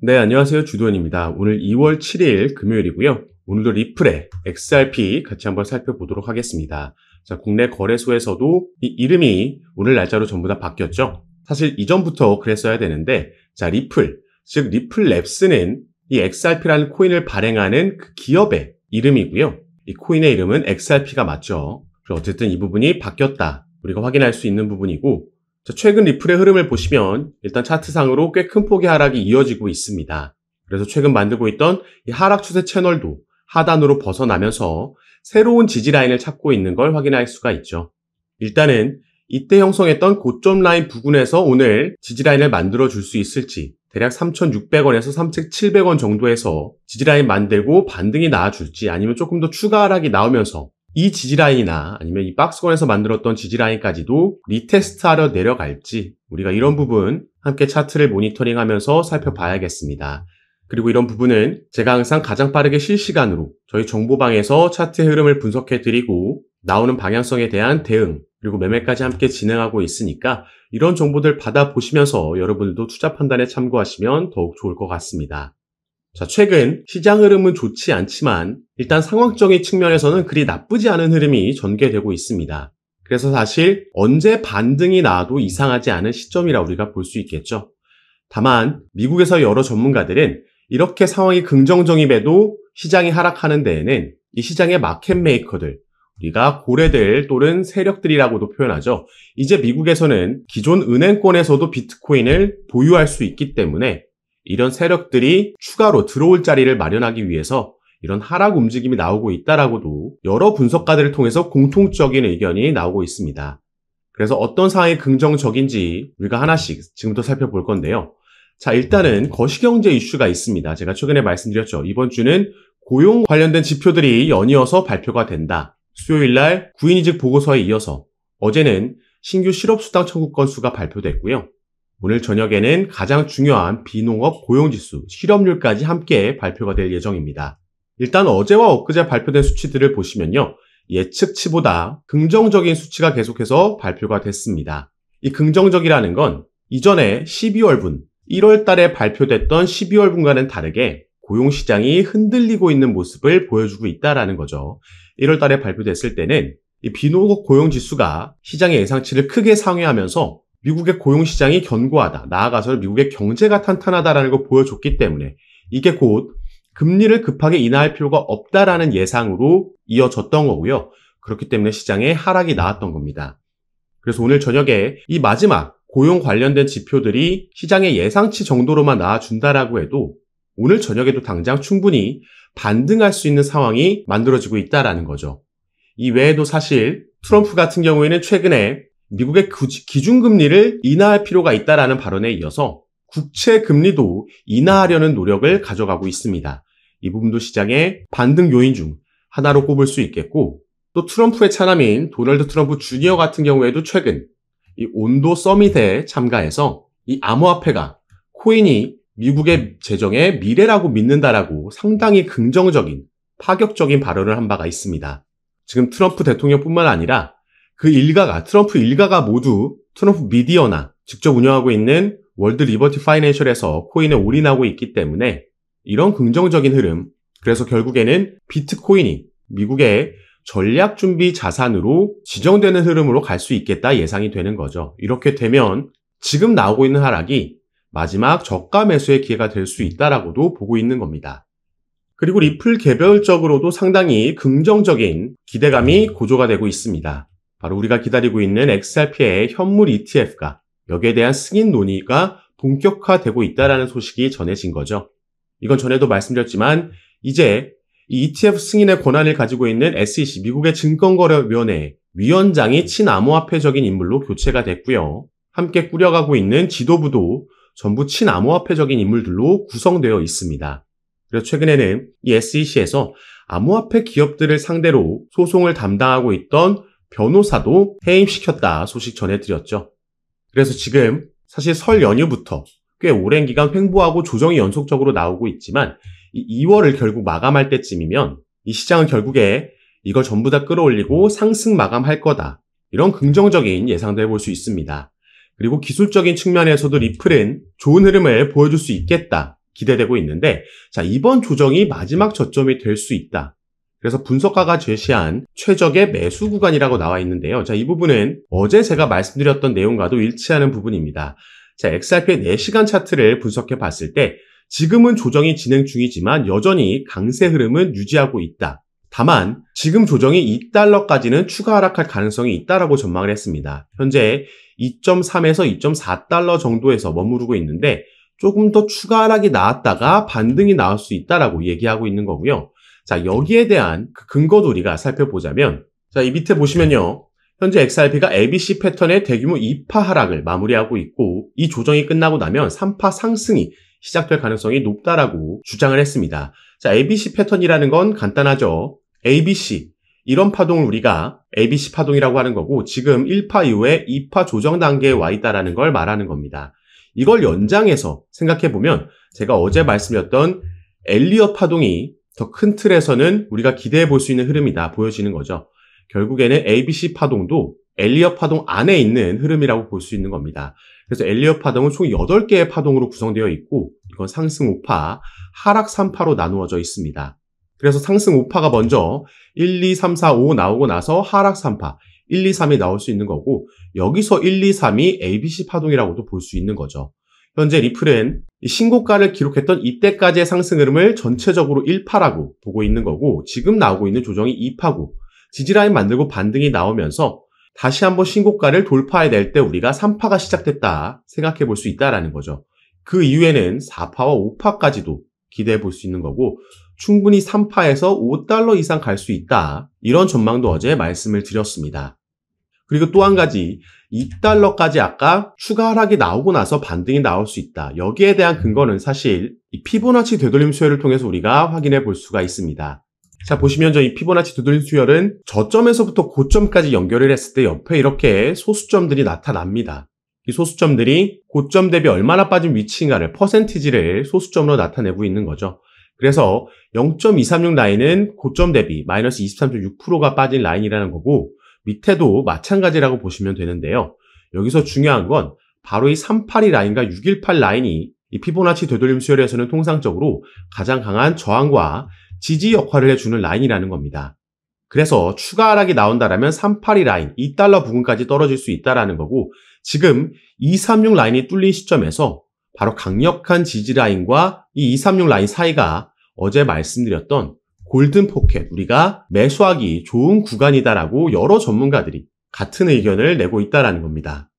네, 안녕하세요. 주도현입니다. 오늘 2월 7일 금요일이고요. 오늘도 리플의 XRP 같이 한번 살펴보도록 하겠습니다. 자, 국내 거래소에서도 이 이름이 오늘 날짜로 전부 다 바뀌었죠. 사실 이전부터 그랬어야 되는데, 자, 리플, 즉 리플랩스는 이 XRP라는 코인을 발행하는 그 기업의 이름이고요. 이 코인의 이름은 XRP가 맞죠. 그래서 어쨌든 이 부분이 바뀌었다. 우리가 확인할 수 있는 부분이고, 자, 최근 리플의 흐름을 보시면 일단 차트상으로 꽤 큰 폭의 하락이 이어지고 있습니다. 그래서 최근 만들고 있던 이 하락 추세 채널도 하단으로 벗어나면서 새로운 지지 라인을 찾고 있는 걸 확인할 수가 있죠. 일단은 이때 형성했던 고점 라인 부근에서 오늘 지지 라인을 만들어 줄 수 있을지, 대략 3,600원에서 3,700원 정도에서 지지 라인 만들고 반등이 나와줄지, 아니면 조금 더 추가 하락이 나오면서 이 지지라인이나 아니면 이 박스권에서 만들었던 지지라인까지도 리테스트하려 내려갈지, 우리가 이런 부분 함께 차트를 모니터링하면서 살펴봐야겠습니다. 그리고 이런 부분은 제가 항상 가장 빠르게 실시간으로 저희 정보방에서 차트의 흐름을 분석해드리고 나오는 방향성에 대한 대응, 그리고 매매까지 함께 진행하고 있으니까 이런 정보들 받아보시면서 여러분들도 투자 판단에 참고하시면 더욱 좋을 것 같습니다. 자, 최근 시장 흐름은 좋지 않지만 일단 상황적인 측면에서는 그리 나쁘지 않은 흐름이 전개되고 있습니다. 그래서 사실 언제 반등이 나와도 이상하지 않은 시점이라 우리가 볼 수 있겠죠. 다만 미국에서 여러 전문가들은 이렇게 상황이 긍정적임에도 시장이 하락하는 데에는 이 시장의 마켓 메이커들, 우리가 고래들 또는 세력들이라고도 표현하죠. 이제 미국에서는 기존 은행권에서도 비트코인을 보유할 수 있기 때문에 이런 세력들이 추가로 들어올 자리를 마련하기 위해서 이런 하락 움직임이 나오고 있다라고도 여러 분석가들을 통해서 공통적인 의견이 나오고 있습니다. 그래서 어떤 상황이 긍정적인지 우리가 하나씩 지금부터 살펴볼 건데요. 자, 일단은 거시경제 이슈가 있습니다. 제가 최근에 말씀드렸죠. 이번 주는 고용 관련된 지표들이 연이어서 발표가 된다. 수요일날 구인이직 보고서에 이어서 어제는 신규 실업수당 청구 건수가 발표됐고요. 오늘 저녁에는 가장 중요한 비농업 고용지수, 실업률까지 함께 발표가 될 예정입니다. 일단 어제와 엊그제 발표된 수치들을 보시면요. 예측치보다 긍정적인 수치가 계속해서 발표가 됐습니다. 이 긍정적이라는 건 이전에 12월분, 1월 달에 발표됐던 12월분과는 다르게 고용시장이 흔들리고 있는 모습을 보여주고 있다는 거죠. 1월 달에 발표됐을 때는 이 비농업 고용지수가 시장의 예상치를 크게 상회하면서 미국의 고용시장이 견고하다, 나아가서 미국의 경제가 탄탄하다라는 걸 보여줬기 때문에 이게 곧 금리를 급하게 인하할 필요가 없다라는 예상으로 이어졌던 거고요. 그렇기 때문에 시장에 하락이 나왔던 겁니다. 그래서 오늘 저녁에 이 마지막 고용 관련된 지표들이 시장의 예상치 정도로만 나와준다라고 해도 오늘 저녁에도 당장 충분히 반등할 수 있는 상황이 만들어지고 있다라는 거죠. 이 외에도 사실 트럼프 같은 경우에는 최근에 미국의 기준금리를 인하할 필요가 있다라는 발언에 이어서 국채 금리도 인하하려는 노력을 가져가고 있습니다. 이 부분도 시장의 반등 요인 중 하나로 꼽을 수 있겠고, 또 트럼프의 차남인 도널드 트럼프 주니어 같은 경우에도 최근 이 온도 서밋에 참가해서 이 암호화폐가 코인이 미국의 재정의 미래라고 믿는다라고 상당히 긍정적인 파격적인 발언을 한 바가 있습니다. 지금 트럼프 대통령뿐만 아니라 그 일가가, 트럼프 일가가 모두 트럼프 미디어나 직접 운영하고 있는 월드 리버티 파이낸셜에서 코인에 올인하고 있기 때문에 이런 긍정적인 흐름, 그래서 결국에는 비트코인이 미국의 전략준비 자산으로 지정되는 흐름으로 갈 수 있겠다 예상이 되는 거죠. 이렇게 되면 지금 나오고 있는 하락이 마지막 저가 매수의 기회가 될 수 있다라고도 보고 있는 겁니다. 그리고 리플 개별적으로도 상당히 긍정적인 기대감이 고조가 되고 있습니다. 바로 우리가 기다리고 있는 XRP의 현물 ETF가 여기에 대한 승인 논의가 본격화되고 있다는 소식이 전해진 거죠. 이건 전에도 말씀드렸지만 이제 이 ETF 승인의 권한을 가지고 있는 SEC, 미국의 증권거래위원회 위원장이 친암호화폐적인 인물로 교체가 됐고요. 함께 꾸려가고 있는 지도부도 전부 친암호화폐적인 인물들로 구성되어 있습니다. 그래서 최근에는 이 SEC에서 암호화폐 기업들을 상대로 소송을 담당하고 있던 변호사도 해임시켰다 소식 전해드렸죠. 그래서 지금 사실 설 연휴부터 꽤 오랜 기간 횡보하고 조정이 연속적으로 나오고 있지만 이 2월을 결국 마감할 때쯤이면 이 시장은 결국에 이걸 전부 다 끌어올리고 상승 마감할 거다. 이런 긍정적인 예상도 해볼 수 있습니다. 그리고 기술적인 측면에서도 리플은 좋은 흐름을 보여줄 수 있겠다. 기대되고 있는데, 자, 이번 조정이 마지막 저점이 될 수 있다. 그래서 분석가가 제시한 최적의 매수 구간이라고 나와 있는데요. 자, 이 부분은 어제 제가 말씀드렸던 내용과도 일치하는 부분입니다. 자, XRP의 4시간 차트를 분석해 봤을 때 지금은 조정이 진행 중이지만 여전히 강세 흐름은 유지하고 있다. 다만 지금 조정이 2달러까지는 추가 하락할 가능성이 있다라고 전망을 했습니다. 현재 2.3에서 2.4달러 정도에서 머무르고 있는데 조금 더 추가 하락이 나왔다가 반등이 나올 수 있다라고 얘기하고 있는 거고요. 자, 여기에 대한 그 근거도 우리가 살펴보자면, 자, 이 밑에 보시면요. 현재 XRP가 ABC 패턴의 대규모 2파 하락을 마무리하고 있고, 이 조정이 끝나고 나면 3파 상승이 시작될 가능성이 높다라고 주장을 했습니다. 자, ABC 패턴이라는 건 간단하죠. ABC, 이런 파동을 우리가 ABC 파동이라고 하는 거고, 지금 1파 이후에 2파 조정 단계에 와 있다라는 걸 말하는 겁니다. 이걸 연장해서 생각해보면 제가 어제 말씀드렸던 엘리엇 파동이 더 큰 틀에서는 우리가 기대해 볼 수 있는 흐름이다 보여지는 거죠. 결국에는 ABC 파동도 엘리엇 파동 안에 있는 흐름이라고 볼 수 있는 겁니다. 그래서 엘리엇 파동은 총 8개의 파동으로 구성되어 있고 이건 상승 5파, 하락 3파로 나누어져 있습니다. 그래서 상승 5파가 먼저 1, 2, 3, 4, 5 나오고 나서 하락 3파, 1, 2, 3이 나올 수 있는 거고 여기서 1, 2, 3이 ABC 파동이라고도 볼 수 있는 거죠. 현재 리플은 신고가를 기록했던 이때까지의 상승 흐름을 전체적으로 1파라고 보고 있는 거고 지금 나오고 있는 조정이 2파고 지지라인 만들고 반등이 나오면서 다시 한번 신고가를 돌파해낼 때 우리가 3파가 시작됐다 생각해 볼 수 있다라는 거죠. 그 이후에는 4파와 5파까지도 기대해 볼 수 있는 거고 충분히 3파에서 5달러 이상 갈 수 있다. 이런 전망도 어제 말씀을 드렸습니다. 그리고 또 한 가지 2달러까지 아까 추가 하락이 나오고 나서 반등이 나올 수 있다. 여기에 대한 근거는 사실 이 피보나치 되돌림 수열을 통해서 우리가 확인해 볼 수가 있습니다. 자, 보시면 이 피보나치 되돌림 수열은 저점에서부터 고점까지 연결을 했을 때 옆에 이렇게 소수점들이 나타납니다. 이 소수점들이 고점 대비 얼마나 빠진 위치인가를 퍼센티지를 소수점으로 나타내고 있는 거죠. 그래서 0.236 라인은 고점 대비 마이너스 23.6%가 빠진 라인이라는 거고 밑에도 마찬가지라고 보시면 되는데요. 여기서 중요한 건 바로 이 382 라인과 618 라인이 이 피보나치 되돌림 수열에서는 통상적으로 가장 강한 저항과 지지 역할을 해주는 라인이라는 겁니다. 그래서 추가 하락이 나온다라면 382 라인, 2달러 부근까지 떨어질 수 있다라는 거고 지금 236 라인이 뚫린 시점에서 바로 강력한 지지 라인과 이 236 라인 사이가 어제 말씀드렸던 골든 포켓, 우리가 매수하기 좋은 구간이다라고 여러 전문가들이 같은 의견을 내고 있다라는 겁니다.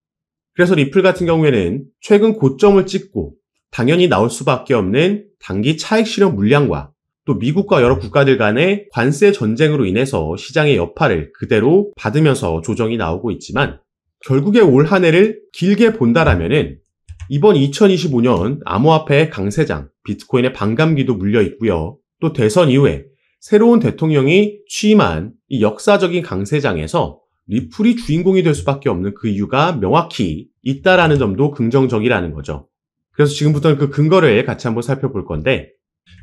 그래서 리플 같은 경우에는 최근 고점을 찍고 당연히 나올 수밖에 없는 단기 차익 실현 물량과 또 미국과 여러 국가들 간의 관세 전쟁으로 인해서 시장의 여파를 그대로 받으면서 조정이 나오고 있지만 결국에 올 한 해를 길게 본다라면은 이번 2025년 암호화폐의 강세장, 비트코인의 반감기도 물려 있고요. 또 대선 이후에 새로운 대통령이 취임한 이 역사적인 강세장에서 리플이 주인공이 될 수밖에 없는 그 이유가 명확히 있다라는 점도 긍정적이라는 거죠. 그래서 지금부터는 그 근거를 같이 한번 살펴볼 건데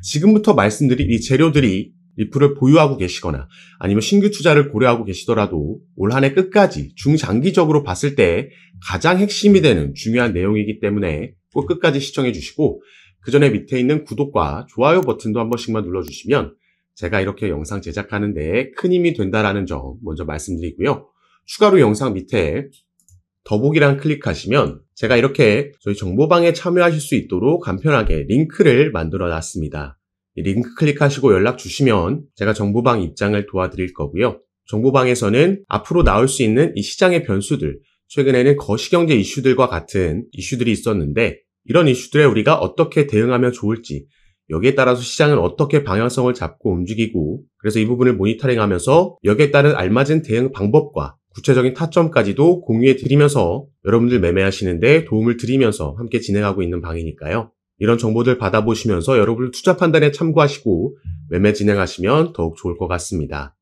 지금부터 말씀드린 이 재료들이 리플을 보유하고 계시거나 아니면 신규 투자를 고려하고 계시더라도 올 한 해 끝까지 중장기적으로 봤을 때 가장 핵심이 되는 중요한 내용이기 때문에 꼭 끝까지 시청해 주시고 그 전에 밑에 있는 구독과 좋아요 버튼도 한 번씩만 눌러주시면 제가 이렇게 영상 제작하는데 큰 힘이 된다라는 점 먼저 말씀드리고요. 추가로 영상 밑에 더보기란 클릭하시면 제가 이렇게 저희 정보방에 참여하실 수 있도록 간편하게 링크를 만들어 놨습니다. 이 링크 클릭하시고 연락 주시면 제가 정보방 입장을 도와드릴 거고요. 정보방에서는 앞으로 나올 수 있는 이 시장의 변수들, 최근에는 거시경제 이슈들과 같은 이슈들이 있었는데 이런 이슈들에 우리가 어떻게 대응하면 좋을지 여기에 따라서 시장은 어떻게 방향성을 잡고 움직이고 그래서 이 부분을 모니터링하면서 여기에 따른 알맞은 대응 방법과 구체적인 타점까지도 공유해 드리면서 여러분들 매매하시는데 도움을 드리면서 함께 진행하고 있는 방이니까요. 이런 정보들 받아보시면서 여러분들 투자 판단에 참고하시고 매매 진행하시면 더욱 좋을 것 같습니다.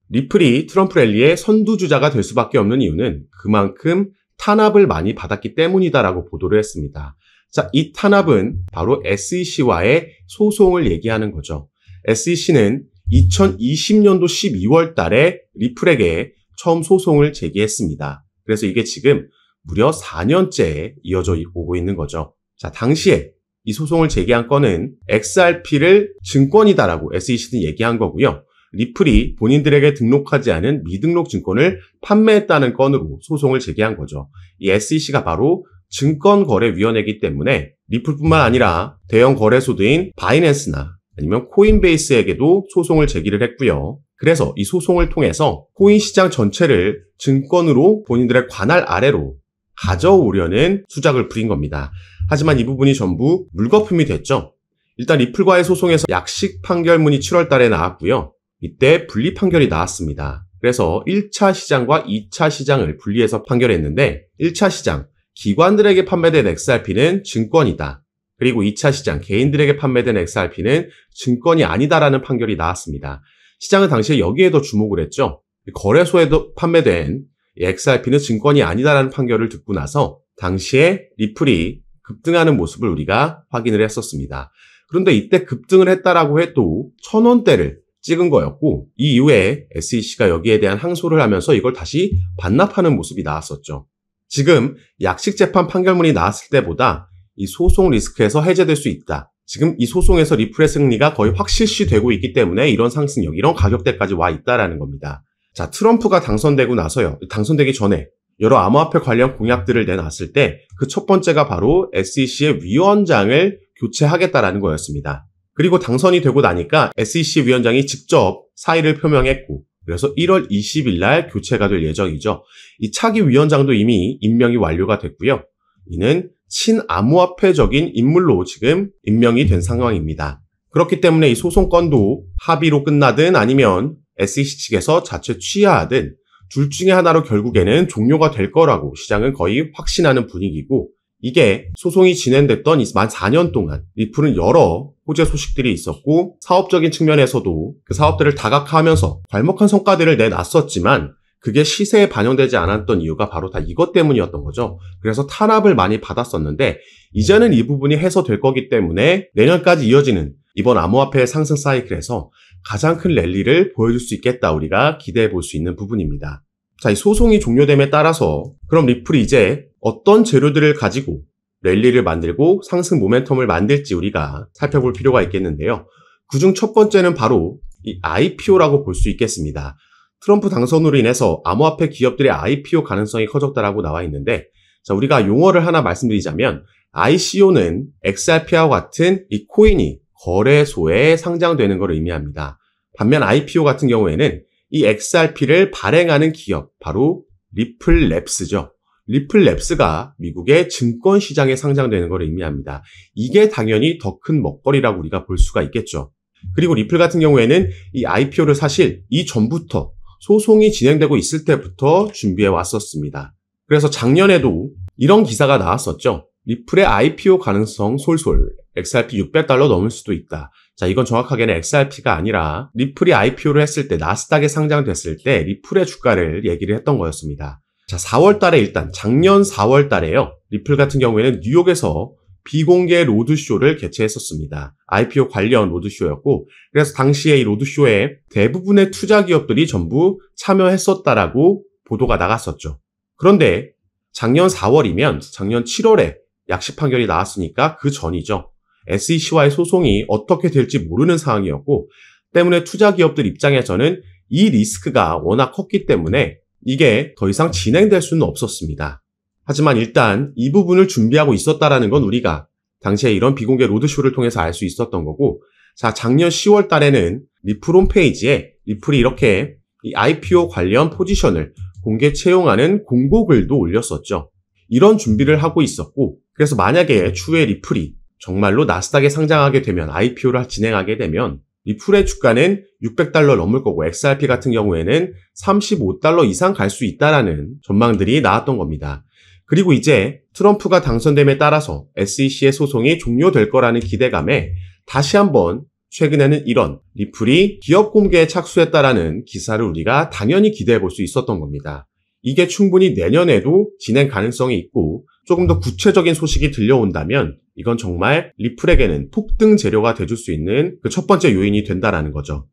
리플이 트럼프 랠리의 선두주자가 될 수밖에 없는 이유는 그만큼 탄압을 많이 받았기 때문이다라고 보도를 했습니다. 자, 이 탄압은 바로 SEC와의 소송을 얘기하는 거죠. SEC는 2020년도 12월 달에 리플에게 처음 소송을 제기했습니다. 그래서 이게 지금 무려 4년째 이어져 오고 있는 거죠. 자, 당시에 이 소송을 제기한 건은 XRP를 증권이다라고 SEC는 얘기한 거고요. 리플이 본인들에게 등록하지 않은 미등록 증권을 판매했다는 건으로 소송을 제기한 거죠. 이 SEC가 바로 증권거래위원회이기 때문에 리플뿐만 아니라 대형 거래소들인 바이낸스나 아니면 코인베이스에게도 소송을 제기를 했고요. 그래서 이 소송을 통해서 코인 시장 전체를 증권으로 본인들의 관할 아래로 가져오려는 수작을 부린 겁니다. 하지만 이 부분이 전부 물거품이 됐죠. 일단 리플과의 소송에서 약식 판결문이 7월 달에 나왔고요. 이때 분리 판결이 나왔습니다. 그래서 1차 시장과 2차 시장을 분리해서 판결했는데 1차 시장, 기관들에게 판매된 XRP는 증권이다. 그리고 2차 시장, 개인들에게 판매된 XRP는 증권이 아니다라는 판결이 나왔습니다. 시장은 당시에 여기에 더 주목을 했죠. 거래소에도 판매된 XRP는 증권이 아니다라는 판결을 듣고 나서 당시에 리플이 급등하는 모습을 우리가 확인을 했었습니다. 그런데 이때 급등을 했다라고 해도 1,000원대를 찍은 거였고 이 이후에 SEC가 여기에 대한 항소를 하면서 이걸 다시 반납하는 모습이 나왔었죠. 지금 약식재판 판결문이 나왔을 때보다 이 소송 리스크에서 해제될 수 있다. 지금 이 소송에서 리플의 승리가 거의 확실시 되고 있기 때문에 이런 상승력, 이런 가격대까지 와 있다라는 겁니다. 자, 트럼프가 당선되고 나서요. 당선되기 전에 여러 암호화폐 관련 공약들을 내놨을 때 그 첫 번째가 바로 SEC의 위원장을 교체하겠다라는 거였습니다. 그리고 당선이 되고 나니까 SEC 위원장이 직접 사의를 표명했고 그래서 1월 20일 날 교체가 될 예정이죠. 이 차기 위원장도 이미 임명이 완료가 됐고요. 이는 친암호화폐적인 인물로 지금 임명이 된 상황입니다. 그렇기 때문에 이 소송건도 합의로 끝나든 아니면 SEC 측에서 자체 취하하든 둘 중에 하나로 결국에는 종료가 될 거라고 시장은 거의 확신하는 분위기고 이게 소송이 진행됐던 만 4년 동안 리플은 여러 호재 소식들이 있었고 사업적인 측면에서도 그 사업들을 다각화하면서 괄목한 성과들을 내놨었지만 그게 시세에 반영되지 않았던 이유가 바로 다 이것 때문이었던 거죠. 그래서 탄압을 많이 받았었는데 이제는 이 부분이 해소될 거기 때문에 내년까지 이어지는 이번 암호화폐 상승 사이클에서 가장 큰 랠리를 보여줄 수 있겠다 우리가 기대해 볼 수 있는 부분입니다. 자, 이 소송이 종료됨에 따라서 그럼 리플이 이제 어떤 재료들을 가지고 랠리를 만들고 상승 모멘텀을 만들지 우리가 살펴볼 필요가 있겠는데요. 그중 첫 번째는 바로 이 IPO라고 볼 수 있겠습니다. 트럼프 당선으로 인해서 암호화폐 기업들의 IPO 가능성이 커졌다라고 나와 있는데 자, 우리가 용어를 하나 말씀드리자면 ICO는 XRP와 같은 이 코인이 거래소에 상장되는 것을 의미합니다. 반면 IPO 같은 경우에는 이 XRP를 발행하는 기업, 바로 리플랩스죠. 리플랩스가 미국의 증권시장에 상장되는 것을 의미합니다. 이게 당연히 더 큰 먹거리라고 우리가 볼 수가 있겠죠. 그리고 리플 같은 경우에는 이 IPO를 사실 이전부터 소송이 진행되고 있을 때부터 준비해 왔었습니다. 그래서 작년에도 이런 기사가 나왔었죠. 리플의 IPO 가능성 솔솔, XRP $600 넘을 수도 있다. 자, 이건 정확하게는 XRP가 아니라 리플이 IPO를 했을 때 나스닥에 상장됐을 때 리플의 주가를 얘기를 했던 거였습니다. 자, 4월 달에 일단 작년 4월 달에요. 리플 같은 경우에는 뉴욕에서 비공개 로드쇼를 개최했었습니다. IPO 관련 로드쇼였고 그래서 당시에 이 로드쇼에 대부분의 투자 기업들이 전부 참여했었다라고 보도가 나갔었죠. 그런데 작년 4월이면 작년 7월에 약식 판결이 나왔으니까 그 전이죠. SEC와의 소송이 어떻게 될지 모르는 상황이었고 때문에 투자 기업들 입장에서는 이 리스크가 워낙 컸기 때문에 이게 더 이상 진행될 수는 없었습니다. 하지만 일단 이 부분을 준비하고 있었다라는 건 우리가 당시에 이런 비공개 로드쇼를 통해서 알 수 있었던 거고 자, 작년 10월 달에는 리플 홈페이지에 리플이 이렇게 이 IPO 관련 포지션을 공개 채용하는 공고글도 올렸었죠. 이런 준비를 하고 있었고 그래서 만약에 추후에 리플이 정말로 나스닥에 상장하게 되면 IPO를 진행하게 되면 리플의 주가는 $600 넘을 거고 XRP 같은 경우에는 $35 이상 갈 수 있다라는 전망들이 나왔던 겁니다. 그리고 이제 트럼프가 당선됨에 따라서 SEC의 소송이 종료될 거라는 기대감에 다시 한번 최근에는 이런 리플이 기업 공개에 착수했다라는 기사를 우리가 당연히 기대해 볼 수 있었던 겁니다. 이게 충분히 내년에도 진행 가능성이 있고 조금 더 구체적인 소식이 들려온다면 이건 정말 리플에게는 폭등 재료가 돼줄 수 있는 그 첫 번째 요인이 된다라는 거죠.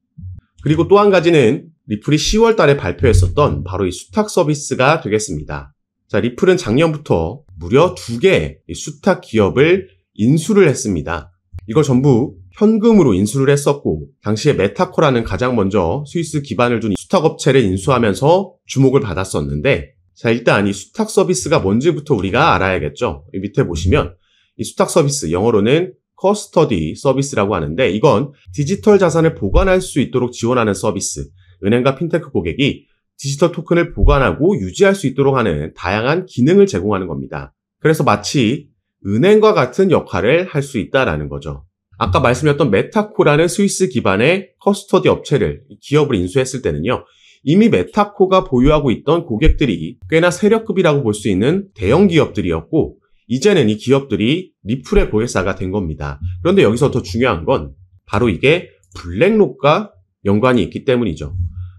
그리고 또 한 가지는 리플이 10월 달에 발표했었던 바로 이 수탁 서비스가 되겠습니다. 자, 리플은 작년부터 무려 2개의 수탁 기업을 인수를 했습니다. 이걸 전부 현금으로 인수를 했었고 당시에 메타코라는 가장 먼저 스위스 기반을 둔 수탁 업체를 인수하면서 주목을 받았었는데 자 일단 이 수탁 서비스가 뭔지부터 우리가 알아야겠죠. 밑에 보시면 이 수탁 서비스 영어로는 커스터디 서비스라고 하는데 이건 디지털 자산을 보관할 수 있도록 지원하는 서비스. 은행과 핀테크 고객이 디지털 토큰을 보관하고 유지할 수 있도록 하는 다양한 기능을 제공하는 겁니다. 그래서 마치 은행과 같은 역할을 할 수 있다라는 거죠. 아까 말씀드렸던 메타코라는 스위스 기반의 커스터디 업체를 기업을 인수했을 때는요. 이미 메타코가 보유하고 있던 고객들이 꽤나 세력급이라고 볼 수 있는 대형 기업들이었고 이제는 이 기업들이 리플의 고객사가 된 겁니다. 그런데 여기서 더 중요한 건 바로 이게 블랙록과 연관이 있기 때문이죠.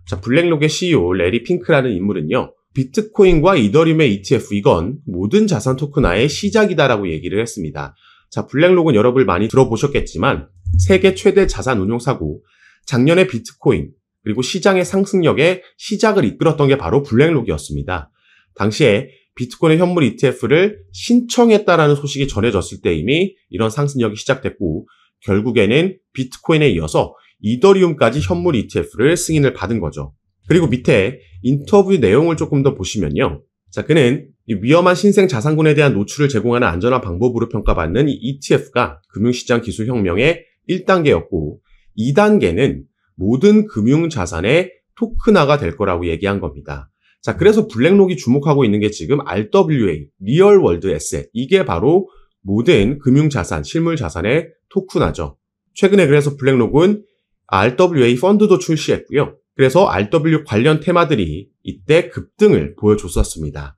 자, 블랙록의 CEO 레리 핑크라는 인물은요. 비트코인과 이더리움의 ETF 이건 모든 자산 토큰화의 시작이다라고 얘기를 했습니다. 자, 블랙록은 여러분 많이 들어보셨겠지만 세계 최대 자산 운용사고 작년에 비트코인 그리고 시장의 상승력에 시작을 이끌었던 게 바로 블랙록이었습니다. 당시에 비트코인 현물 ETF를 신청했다라는 소식이 전해졌을 때 이미 이런 상승력이 시작됐고 결국에는 비트코인에 이어서 이더리움까지 현물 ETF를 승인을 받은 거죠. 그리고 밑에 인터뷰 내용을 조금 더 보시면요. 자, 그는 이 위험한 신생 자산군에 대한 노출을 제공하는 안전한 방법으로 평가받는 이 ETF가 금융시장 기술혁명의 1단계였고 2단계는 모든 금융자산의 토큰화가 될 거라고 얘기한 겁니다. 자, 그래서 블랙록이 주목하고 있는 게 지금 RWA, 리얼 월드 에셋. 이게 바로 모든 금융자산, 실물자산의 토큰화죠. 최근에 그래서 블랙록은 RWA 펀드도 출시했고요. 그래서 RW 관련 테마들이 이때 급등을 보여줬었습니다.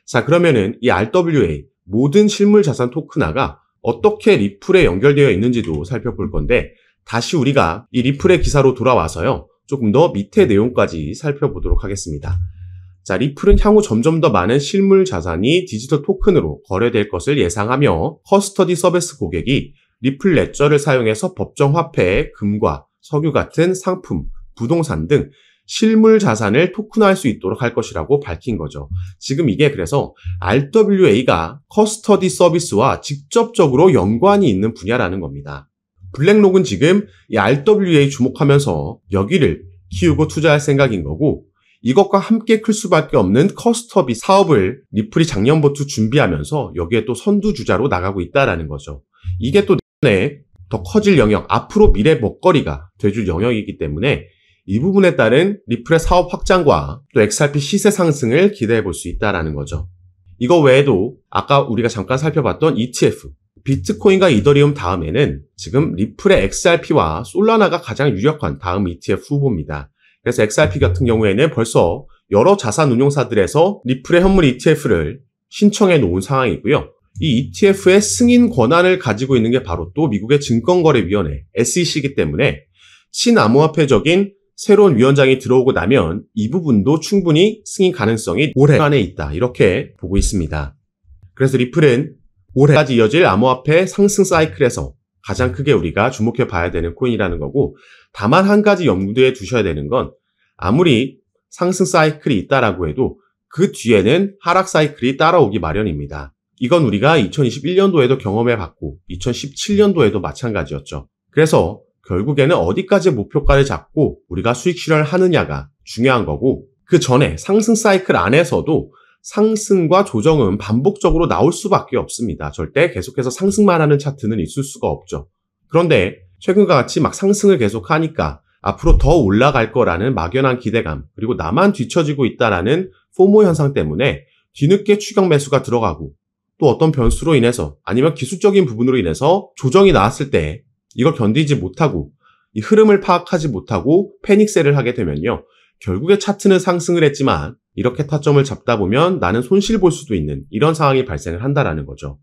자, 그러면은 이 RWA, 모든 실물자산 토큰화가 어떻게 리플에 연결되어 있는지도 살펴볼 건데 다시 우리가 이 리플의 기사로 돌아와서요. 조금 더 밑에 내용까지 살펴보도록 하겠습니다. 자, 리플은 향후 점점 더 많은 실물 자산이 디지털 토큰으로 거래될 것을 예상하며 커스터디 서비스 고객이 리플 레저를 사용해서 법정 화폐, 금과 석유 같은 상품, 부동산 등 실물 자산을 토큰화할 수 있도록 할 것이라고 밝힌 거죠. 지금 이게 그래서 RWA가 커스터디 서비스와 직접적으로 연관이 있는 분야라는 겁니다. 블랙록은 지금 이 RWA 주목하면서 여기를 키우고 투자할 생각인 거고 이것과 함께 클 수밖에 없는 커스터디 사업을 리플이 작년부터 준비하면서 여기에 또 선두주자로 나가고 있다라는 거죠. 이게 또 내년에 더 커질 영역, 앞으로 미래 먹거리가 돼줄 영역이기 때문에 이 부분에 따른 리플의 사업 확장과 또 XRP 시세 상승을 기대해 볼 수 있다라는 거죠. 이거 외에도 아까 우리가 잠깐 살펴봤던 ETF, 비트코인과 이더리움 다음에는 지금 리플의 XRP와 솔라나가 가장 유력한 다음 ETF 후보입니다. 그래서 XRP 같은 경우에는 벌써 여러 자산 운용사들에서 리플의 현물 ETF를 신청해 놓은 상황이고요. 이 ETF의 승인 권한을 가지고 있는 게 바로 또 미국의 증권거래위원회 SEC이기 때문에 친암호화폐적인 새로운 위원장이 들어오고 나면 이 부분도 충분히 승인 가능성이 올해 안에 있다. 이렇게 보고 있습니다. 그래서 리플은 올해까지 이어질 암호화폐 상승 사이클에서 가장 크게 우리가 주목해 봐야 되는 코인이라는 거고 다만 한 가지 염두에 두셔야 되는 건 아무리 상승 사이클이 있다라고 해도 그 뒤에는 하락 사이클이 따라오기 마련입니다. 이건 우리가 2021년도에도 경험해 봤고 2017년도에도 마찬가지였죠. 그래서 결국에는 어디까지 목표가를 잡고 우리가 수익 실현을 하느냐가 중요한 거고 그 전에 상승 사이클 안에서도 상승과 조정은 반복적으로 나올 수밖에 없습니다. 절대 계속해서 상승만 하는 차트는 있을 수가 없죠. 그런데 최근과 같이 막 상승을 계속하니까 앞으로 더 올라갈 거라는 막연한 기대감 그리고 나만 뒤처지고 있다라는 포모 현상 때문에 뒤늦게 추격 매수가 들어가고 또 어떤 변수로 인해서 아니면 기술적인 부분으로 인해서 조정이 나왔을 때 이걸 견디지 못하고 이 흐름을 파악하지 못하고 패닉셀을 하게 되면요. 결국에 차트는 상승을 했지만 이렇게 타점을 잡다 보면 나는 손실 볼 수도 있는 이런 상황이 발생을 한다라는 거죠.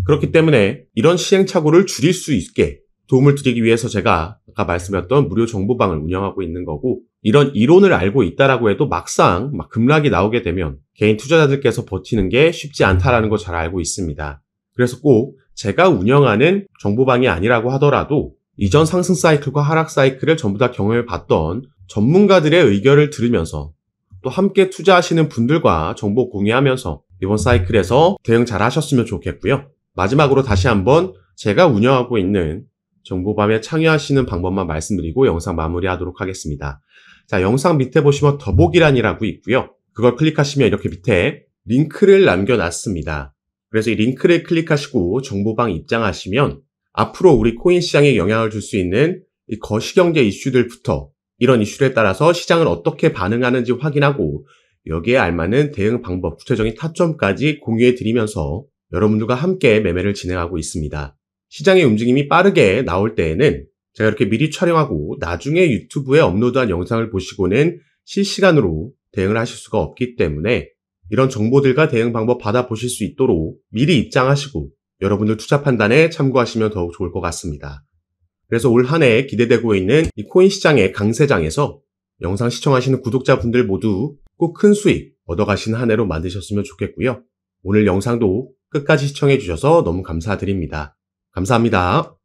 그렇기 때문에 이런 시행착오를 줄일 수 있게 도움을 드리기 위해서 제가 아까 말씀드렸던 무료 정보방을 운영하고 있는 거고 이런 이론을 알고 있다라고 해도 막상 급락이 나오게 되면 개인 투자자들께서 버티는 게 쉽지 않다라는 거 잘 알고 있습니다. 그래서 꼭 제가 운영하는 정보방이 아니라고 하더라도 이전 상승 사이클과 하락 사이클을 전부 다 경험해 봤던 전문가들의 의견을 들으면서 또 함께 투자하시는 분들과 정보 공유하면서 이번 사이클에서 대응 잘 하셨으면 좋겠고요. 마지막으로 다시 한번 제가 운영하고 있는 정보밤에 참여하시는 방법만 말씀드리고 영상 마무리하도록 하겠습니다. 자, 영상 밑에 보시면 더보기란이라고 있고요. 그걸 클릭하시면 이렇게 밑에 링크를 남겨놨습니다. 그래서 이 링크를 클릭하시고 정보방 입장하시면 앞으로 우리 코인 시장에 영향을 줄 수 있는 이 거시경제 이슈들부터 이런 이슈에 따라서 시장을 어떻게 반응하는지 확인하고 여기에 알맞는 대응 방법, 구체적인 타점까지 공유해 드리면서 여러분들과 함께 매매를 진행하고 있습니다. 시장의 움직임이 빠르게 나올 때에는 제가 이렇게 미리 촬영하고 나중에 유튜브에 업로드한 영상을 보시고는 실시간으로 대응을 하실 수가 없기 때문에 이런 정보들과 대응 방법 받아보실 수 있도록 미리 입장하시고 여러분들 투자 판단에 참고하시면 더욱 좋을 것 같습니다. 그래서 올 한 해 기대되고 있는 이 코인 시장의 강세장에서 영상 시청하시는 구독자분들 모두 꼭 큰 수익 얻어가시는 한 해로 만드셨으면 좋겠고요. 오늘 영상도 끝까지 시청해 주셔서 너무 감사드립니다. 감사합니다.